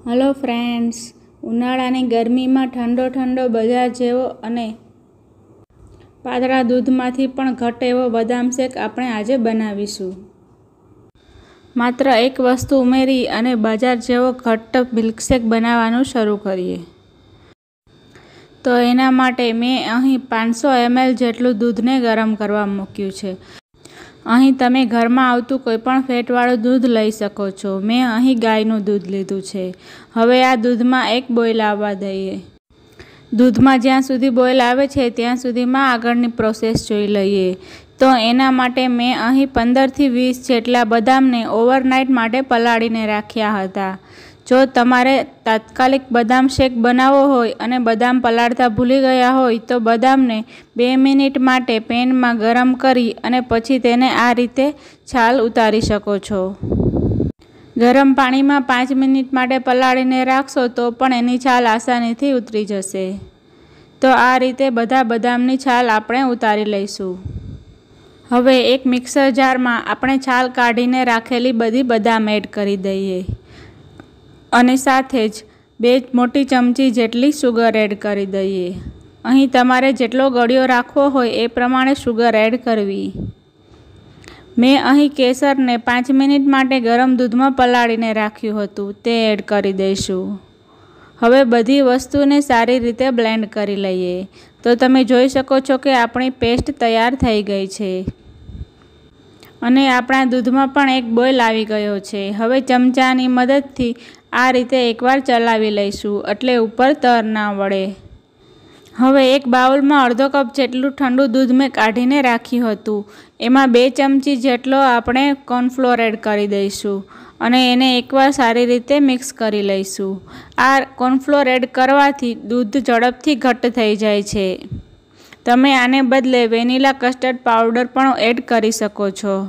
Hello friends, उनाळानी गरमीमां ठंडो ठंडो बजार जेवो अने पातळा दूधमांथी पण घट एवो बदाम शेक आपणे आजे बनावीशुं। मात्र एक वस्तु उमेरी अने बजार जेवो घट्ट मिल्कशेक बनाववानुं शरू करीए। तो एना माटे मैं अहीं 500 ml जेटलुं दूधने गरम करवा मूक्युं छे। अहीं तमे घरमां आवतुं कोईपण फेटवाळुं दूध लई शको छो। मैं अहीं गायनुं दूध लीधुं छे। हवे आ दूधमां एक बोइल आववा दईए। दूधमां ज्यां सुधी बोइल आवे छे त्यां सुधीमां आगळनी प्रोसेस जोई लईए। तो एना माटे मैं अहीं 15 થી 20 जेटला बदामने ओवरनाइट माटे पलाळीने राख्या हता। जो तमारे तात्कालिक बदाम शेक बनावो होय अने बदाम पलाळता भूली गया होय तो बदाમને 2 मिनिट माटे पेનમાં गरम करी अने पछी तेने आ रीते छाल उतारी शको छो। गरम पाणीमां 5 मिनिट माटे पलाळीने राखशो तो पण एनी छाल आसानीथी उतरी जशे। तो आ रीते बधा बदामनी छाल आपणे उतारी लईशुं। हवे एक मिक्सर जारमां आपणे छाल काढीने राखेली बधी बदाम एड करी दईए अने साथे ज 2 मोटी चमची जेटली शुगर एड करी दईए। अहीं तमारे जेटलो गळ्यो राखवो होय ए प्रमाणे शुगर एड करवी। मैं अहीं केसर ने 5 मिनिट माटे गरम दूधमां पलाळीने राख्युं हतुं ते एड करी दईशुं। हवे बधी वस्तुने सारी रीते ब्लेन्ड करी लईए। तो तमे जोई शको छो के आपणी पेस्ट तैयार थई गई छे अने आपणा दूधमां पण एक बोइल आवी गयो छे। हवे चमचानी मददथी आ रीते एकवार चलावी लईशुं એટલે ઉપર તર ના વળે। હવે એક બાઉલમાં અડધો કપ જેટલું ઠંડુ દૂધ મેં કાઢીને રાખ્યું હતું। એમાં 2 ચમચી જેટલો આપણે કોર્નફ્લોર એડ કરી દઈશું અને એને એકવાર સારી રીતે મિક્સ કરી લઈશું। આ કોર્નફ્લોર એડ કરવાથી દૂધ ઝડપથી ઘટ્ટ થઈ જાય છે। તમે આને બદલે વેનીલા કસ્ટર્ડ પાવડર પણ એડ કરી શકો છો।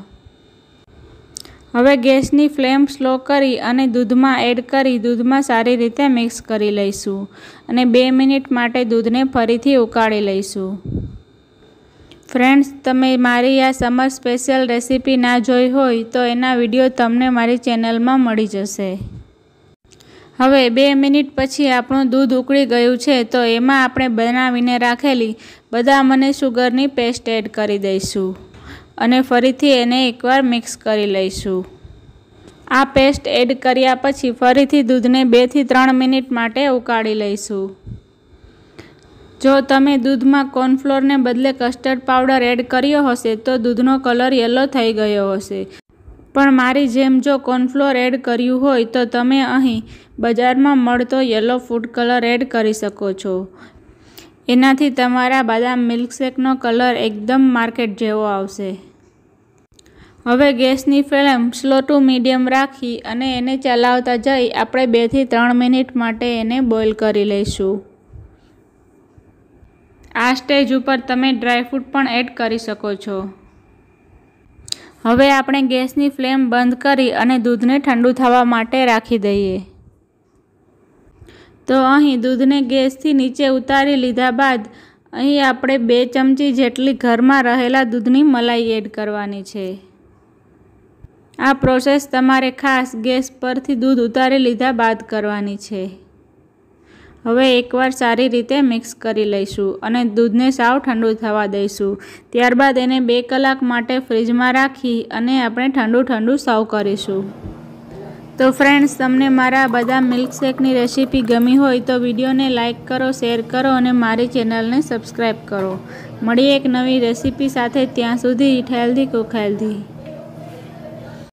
હવે ગેસની ફ્લેમ સ્લો કરી અને દૂધમાં એડ કરી દૂધમાં સારી રીતે મિક્સ કરી લઈશું અને 2 મિનિટ માટે દૂધને ફરીથી ઉકાળી લઈશું। ફ્રેન્ડ્સ, તમે મારી આ સમર સ્પેશિયલ રેસીપી ના જોઈ હોય તો એના વિડીયો તમને મારી ચેનલમાં મળી જશે। હવે 2 મિનિટ પછી આપણું દૂધ ઉકળી ગયું છે તો એમાં આપણે બનાવીને રાખેલી બદામ અને શુગરની પેસ્ટ એડ કરી દઈશું અને ફરીથી એને એકવાર મિક્સ કરી લઈશું। આ પેસ્ટ એડ કર્યા પછી ફરીથી દૂધને 2 થી 3 મિનિટ માટે ઉકાળી લઈશું। જો તમે દૂધમાં કોર્નફ્લોરને બદલે કસ્ટર્ડ પાવડર એડ કર્યો હશે તો દૂધનો કલર યલો થઈ ગયો હશે। પણ મારી જેમ જો કોર્નફ્લોર એડ કર્યું હોય તો તમે અહીં બજારમાં મળતો યલો ફૂડ કલર એડ કરી શકો છો। એનાથી તમારા બદામ મિલ્કશેકનો કલર એકદમ માર્કેટ જેવો આવશે। હવે ગેસની ફ્લેમ સ્લો ટુ મીડિયમ રાખી અને એને ચલાવતા જઈ આપણે 2 થી 3 મિનિટ માટે એને બોઇલ કરી લઈશું। આ સ્ટેજ ઉપર તમે ડ્રાયફ્રૂટ પણ એડ કરી શકો છો। હવે આપણે ગેસની ફ્લેમ બંધ કરી અને દૂધને ઠંડુ થવા માટે રાખી દઈએ। તો અહીં દૂધને ગેસથી નીચે ઉતારી લીધા બાદ અહીં આપણે 2 ચમચી જેટલી ઘરમાં રહેલા દૂધની મલાઈ એડ કરવાની છે। આ પ્રોસેસ તમારે ખાસ ગેસ પરથી દૂધ ઉતારી લીધા બાદ કરવાની છે। હવે એકવાર સારી રીતે મિક્સ કરી લઈશું અને દૂધને સાવ ઠંડુ થવા દઈશું। ત્યારબાદ એને 2 કલાક માટે ફ્રીજમાં રાખી અને આપણે ઠંડુ સર્વ કરીશું। તો ફ્રેન્ડ્સ, તમને મારા બદામ મિલ્કશેકની રેસીપી ગમી હોય તો વિડીયોને લાઇક કરો, શેર કરો અને મારી ચેનલને સબસ્ક્રાઈબ કરો। મળીએ એક નવી રેસીપી સાથે। ત્યાં સુધી ઇટ હેલ્ધી કુક હેલ્ધી।